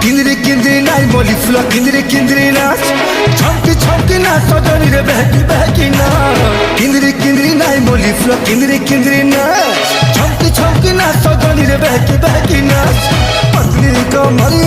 किंद्री नाई बोली फुला किंद्री नाच छमकी नाच सजनी रे बहकी नाच किंद्री नाई बोली फुला किंद्री नाच छमकी नाच सजनी रे बहकी नाच पतली कमरिया